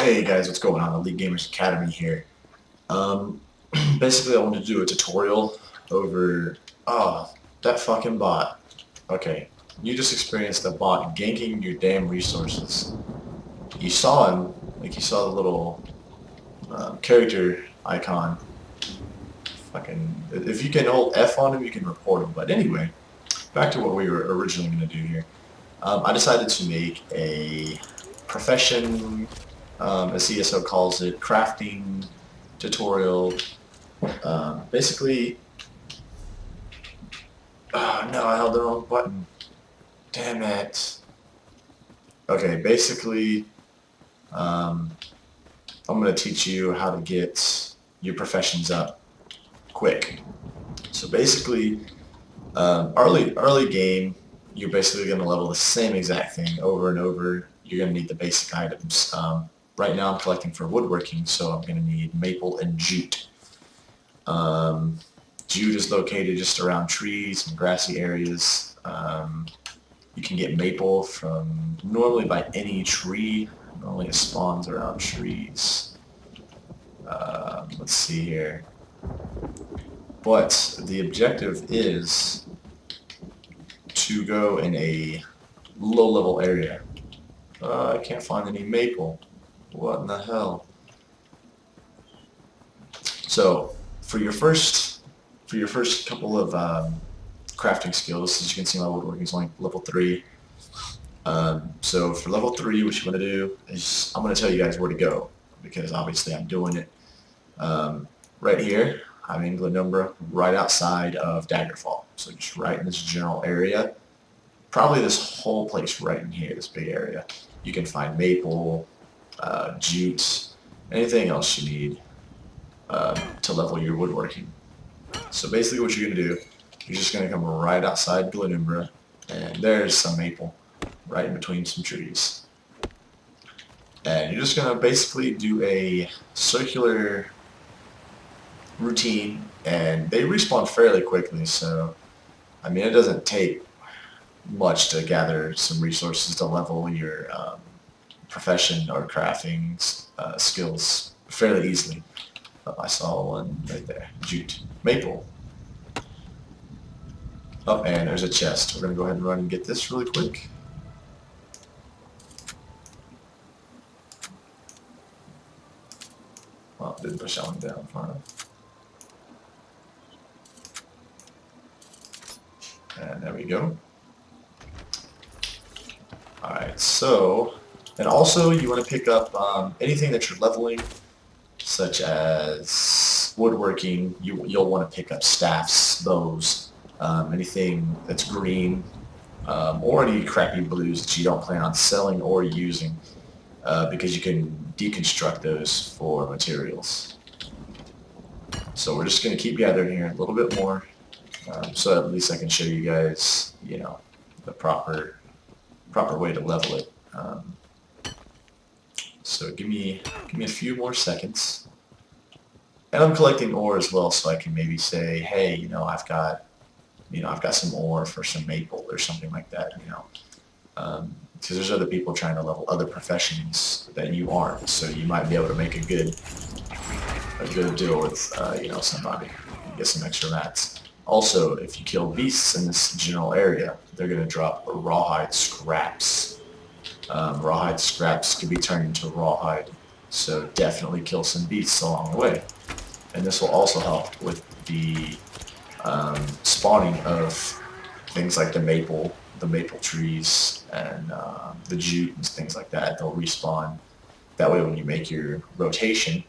Hey guys, what's going on? Elite Gamers Academy here. Um, Basically, I wanted to do a tutorial over that fucking bot. Okay, you just experienced a bot ganking your damn resources. You saw him, like you saw the little character icon. Fucking, if you can hold F on him, you can report him. But anyway, back to what we were originally going to do here. I decided to make a profession, as CSO calls it, crafting tutorial. Basically, oh no, I held the wrong button. Damn it. Okay, basically, um, I'm going to teach you how to get your professions up quick. So basically, early game, you're basically going to level the same exact thing over and over. You're going to need the basic items. Right now I'm collecting for woodworking, so I'm going to need maple and jute. Jute is located just around trees and grassy areas. You can get maple from normally by any tree. Normally it spawns around trees. Let's see here. But the objective is to go in a low-level area. I can't find any maple. What in the hell? So for your first couple of crafting skills, as you can see, my woodworking is only level 3. So for level 3, what you want to do is I'm going to tell you guys where to go because obviously I'm doing it right here. I'm in Glenumbra, right outside of Daggerfall. So just right in this general area. Probably this whole place right in here, this big area. You can find maple, jute, anything else you need to level your woodworking. So basically what you're going to do, you're just going to come right outside Glenumbra, and there's some maple right in between some trees. And you're just going to basically do a circular routine, and they respawn fairly quickly, so I mean it doesn't take much to gather some resources to level your profession or crafting skills fairly easily. Oh, I saw one right there. Jute. Maple. Oh, and there's a chest. We're going to go ahead and run and get this really quick. Well, didn't push that one down far enough. And there we go. Alright, so, and also you want to pick up anything that you're leveling, such as woodworking. You'll want to pick up staffs, bows, anything that's green, or any crappy blues that you don't plan on selling or using, because you can deconstruct those for materials. So we're just going to keep gathering here a little bit more, so at least I can show you guys, you know, the proper way to level it. So give me a few more seconds. And I'm collecting ore as well, so I can maybe say, hey, you know, I've got some ore for some maple or something like that, you know. Because there's other people trying to level other professions that you aren't, so you might be able to make a good deal with, you know, somebody and get some extra mats. Also, if you kill beasts in this general area, they're going to drop rawhide scraps. Rawhide scraps can be turned into rawhide, so definitely kill some beasts along the way. And this will also help with the spawning of things like the maple trees, and the jute and things like that. They'll respawn. That way when you make your rotation,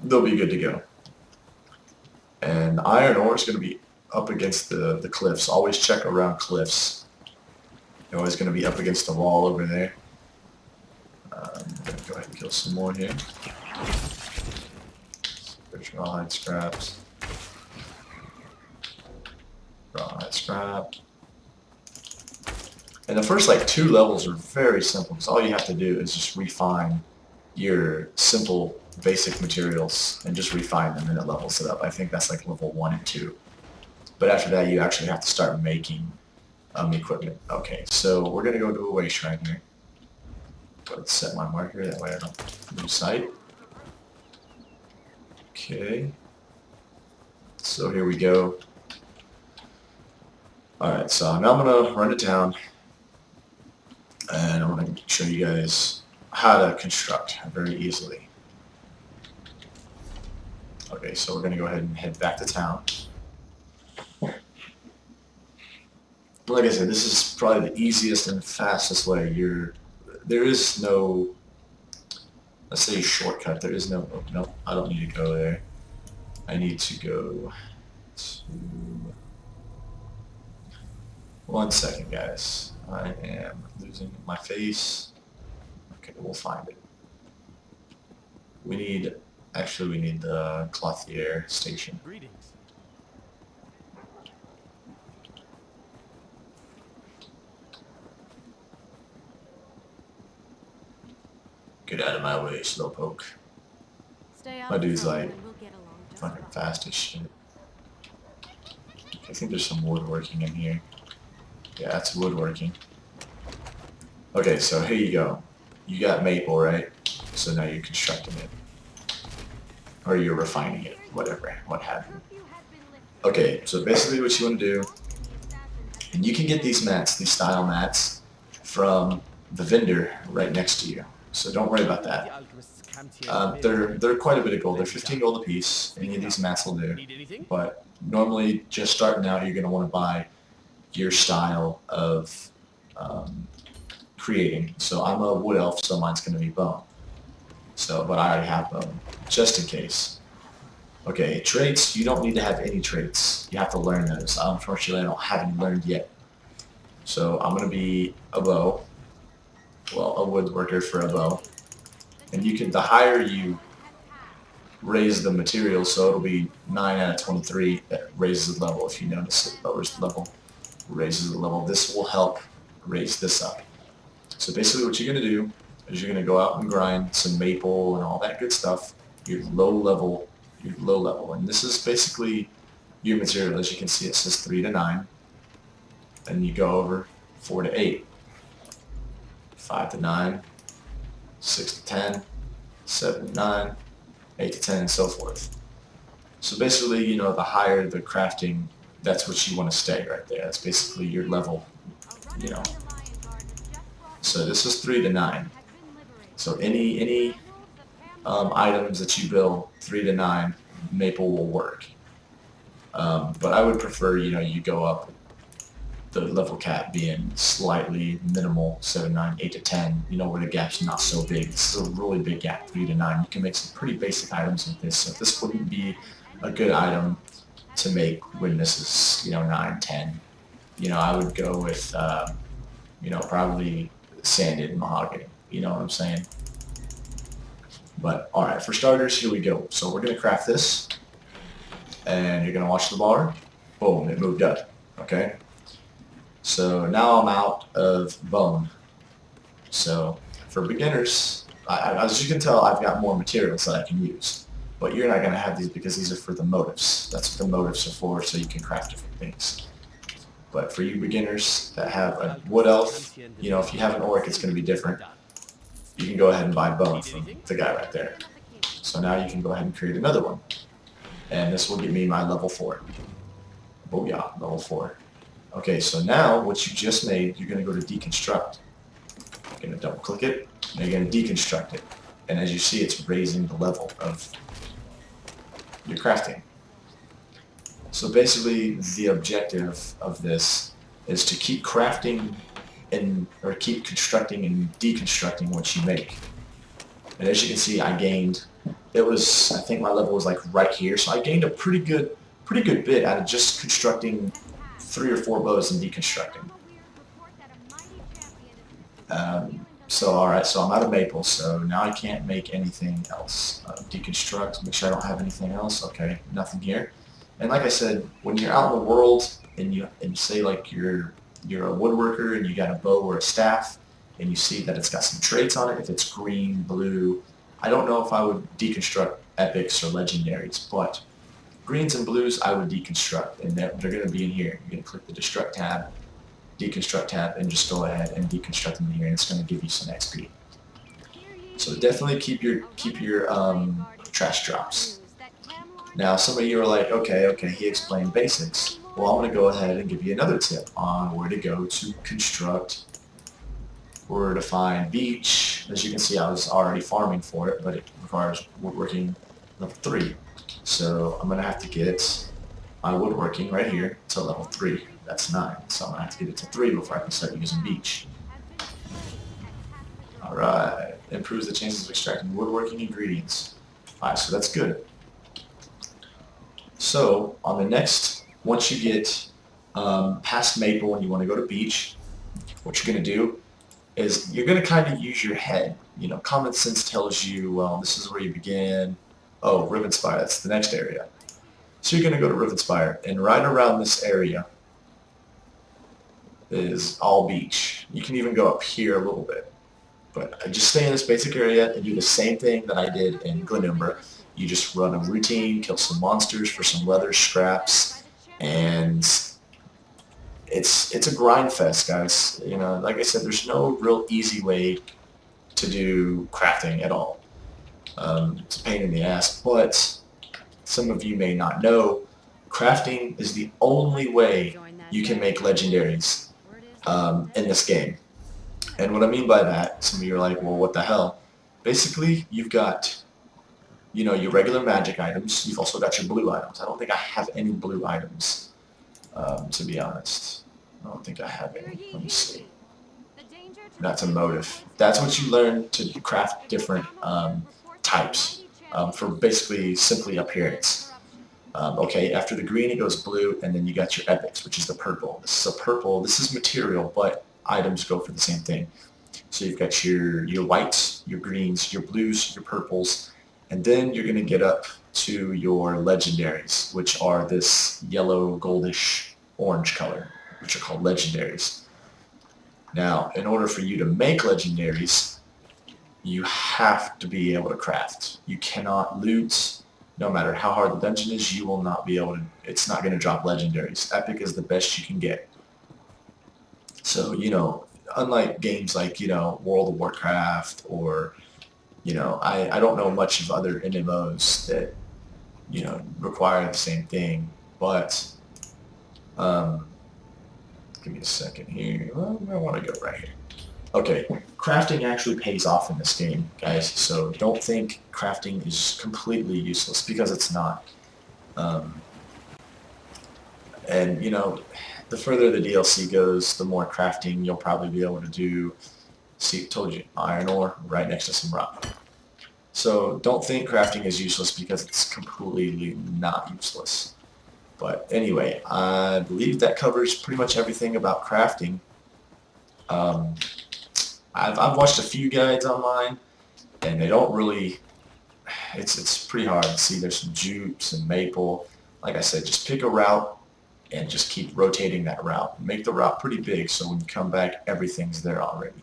they'll be good to go. And iron ore is going to be up against the cliffs. Always check around cliffs. They're always going to be up against the wall over there. I'm going to go ahead and kill some more here. There's rawhide scraps. Rawhide scrap. And the first like 2 levels are very simple, because all you have to do is just refine your simple basic materials and just refine them, and it levels it up. I think that's like level 1 and 2. But after that you actually have to start making equipment. Okay, so we're going to go to a way shrine here. Let's set my marker, that way I don't lose sight. Okay. So here we go. Alright, so now I'm going to run it down, and I'm going to show you guys how to construct very easily. Okay, so we're going to go ahead and head back to town. Like I said, this is probably the easiest and fastest way. There is no, let's say, shortcut. There is no, no, I don't need to go there. I need to go to, 1 second, guys. I am losing my face. Okay, we'll find it. We need the Clothier station. Greetings. Get out of my way, slowpoke. Stay out My of dude's trouble like and we'll get along just fucking fine. fast as shit. I think there's some woodworking in here. Yeah, that's woodworking. Okay, so here you go. You got maple, right? So now you're constructing it. Or you're refining it, whatever, what have you. Okay, so basically what you want to do, and you can get these mats, these style mats, from the vendor right next to you. So don't worry about that. They're quite a bit of gold. They're 15 gold a piece. Any of these mats will do. But normally, just starting out, you're going to want to buy your style of creating. So I'm a wood elf, so mine's going to be bone. So, but I already have bone, just in case. Okay, traits, you don't need to have any traits. You have to learn those. Unfortunately, I don't have any learned yet. So I'm going to be a bow. Well, a woodworker for a bow. And you can, the higher you raise the material, so it'll be 9 out of 23 that raises the level. If you notice, it lowers the level, raises the level. This will help raise this up. So basically what you're going to do is you're going to go out and grind some maple and all that good stuff. Your low level, and this is basically your material. As you can see, it says 3 to 9, and you go over 4 to 8, 5 to 9, 6 to 10, 7 to 9, 8 to 10, and so forth. So basically, you know, the higher the crafting, that's what you want to stay right there. That's basically your level, you know. So this is 3 to 9. So any items that you build 3 to 9, maple will work. But I would prefer, you know, you go up, the level cap being slightly minimal, 7, 9, 8 to 10, you know, where the gap's not so big. This is a really big gap, 3 to 9. You can make some pretty basic items with this. So this wouldn't be a good item to make when this is, you know, 9, 10. You know, I would go with, you know, probably sanded mahogany. You know what I'm saying? But, alright, for starters, here we go. So we're going to craft this, and you're going to watch the bar. Boom, it moved up. Okay? So now I'm out of bone. So for beginners, as you can tell, I've got more materials that I can use. But you're not going to have these because these are for the motifs. That's what the motifs are for, so you can craft different things. But for you beginners that have a wood elf, you know, if you have an orc, it's going to be different. You can go ahead and buy bone from the guy right there. So now you can go ahead and create another one. And this will give me my level 4. Booyah, level 4. Okay, so now what you just made, you're going to go to deconstruct. You're going to double click it, and you're going to deconstruct it. And as you see, it's raising the level of your crafting. So basically, the objective of this is to keep crafting or keep constructing and deconstructing what you make. And as you can see, I gained, I think my level was like right here, so I gained a pretty good bit out of just constructing 3 or 4 bows and deconstructing. So alright, so I'm out of maple, so now I can't make anything else. Deconstruct, make sure I don't have anything else. Okay, nothing here. And like I said, when you're out in the world and you say like you're a woodworker and you got a bow or a staff and you see that it's got some traits on it, if it's green, blue, I don't know if I would deconstruct epics or legendaries, but greens and blues I would deconstruct, and they're going to be in here. You're going to click the deconstruct tab, and just go ahead and deconstruct them in here, and it's going to give you some XP. So definitely keep your trash drops. Now some of you are like, okay, he explained basics. Well, I'm going to go ahead and give you another tip on where to go to construct, where to find beach. As you can see, I was already farming for it, but it requires woodworking level 3. So I'm going to have to get my woodworking right here to level 3. That's 9. So I'm going to have to get it to 3 before I can start using beach. Alright, improves the chances of extracting woodworking ingredients. Alright, so that's good. So on the next, once you get past maple and you want to go to beach, what you're going to do is you're going to kind of use your head. You know, common sense tells you, well, this is where you begin. Oh, Riven Spire, that's the next area. So you're going to go to Riven Spire, and right around this area is all beach. You can even go up here a little bit. But I just stay in this basic area and do the same thing that I did in Glenumber. You just run a routine, kill some monsters for some leather scraps, and it's a grind fest, guys. You know, like I said, there's no real easy way to do crafting at all. It's a pain in the ass, but some of you may not know, crafting is the only way you can make legendaries in this game. And what I mean by that, some of you are like, well, what the hell? Basically, you've got, you know, your regular magic items. You've also got your blue items. I don't think I have any blue items, to be honest. I don't think I have any. Let me see. That's a motive. That's what you learn to craft different types for basically simply appearance. Okay, after the green it goes blue, and then you got your epics, which is the purple. This is a purple. This is material, but items go for the same thing. So you've got your whites, your greens, your blues, your purples, and then you're going to get up to your legendaries, which are this yellow, goldish, orange color, which are called legendaries. Now, in order for you to make legendaries, you have to be able to craft. You cannot loot. No matter how hard the dungeon is, you will not be able to, it's not going to drop legendaries. Epic is the best you can get. So, you know, unlike games like, you know, World of Warcraft or, you know, I don't know much of other MMOs that, you know, require the same thing, but give me a second here. Well, I want to go right here. Okay, crafting actually pays off in this game, guys, so don't think crafting is completely useless, because it's not. And, you know, the further the DLC goes, the more crafting you'll probably be able to do. See, told you, iron ore right next to some rock. So don't think crafting is useless, because it's completely not useless. But anyway, I believe that covers pretty much everything about crafting. I've watched a few guides online, and they don't really, it's pretty hard. See, there's some jutes and maple. Like I said, just pick a route and just keep rotating that route. Make the route pretty big, so when you come back, everything's there already.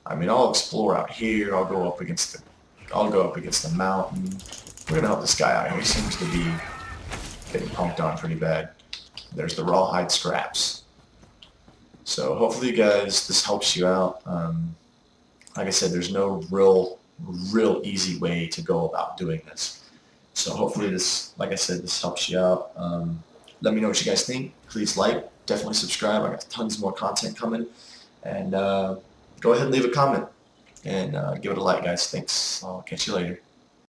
I mean, I'll explore out here. I'll go up against the mountain. We're gonna help this guy out here. He seems to be getting punked on pretty bad. There's the rawhide scraps. So hopefully, guys, this helps you out. Like I said, there's no real easy way to go about doing this. So hopefully this, like I said, this helps you out. Let me know what you guys think. Please like, definitely subscribe. I got tons more content coming. And go ahead and leave a comment. And give it a like, guys. Thanks. I'll catch you later.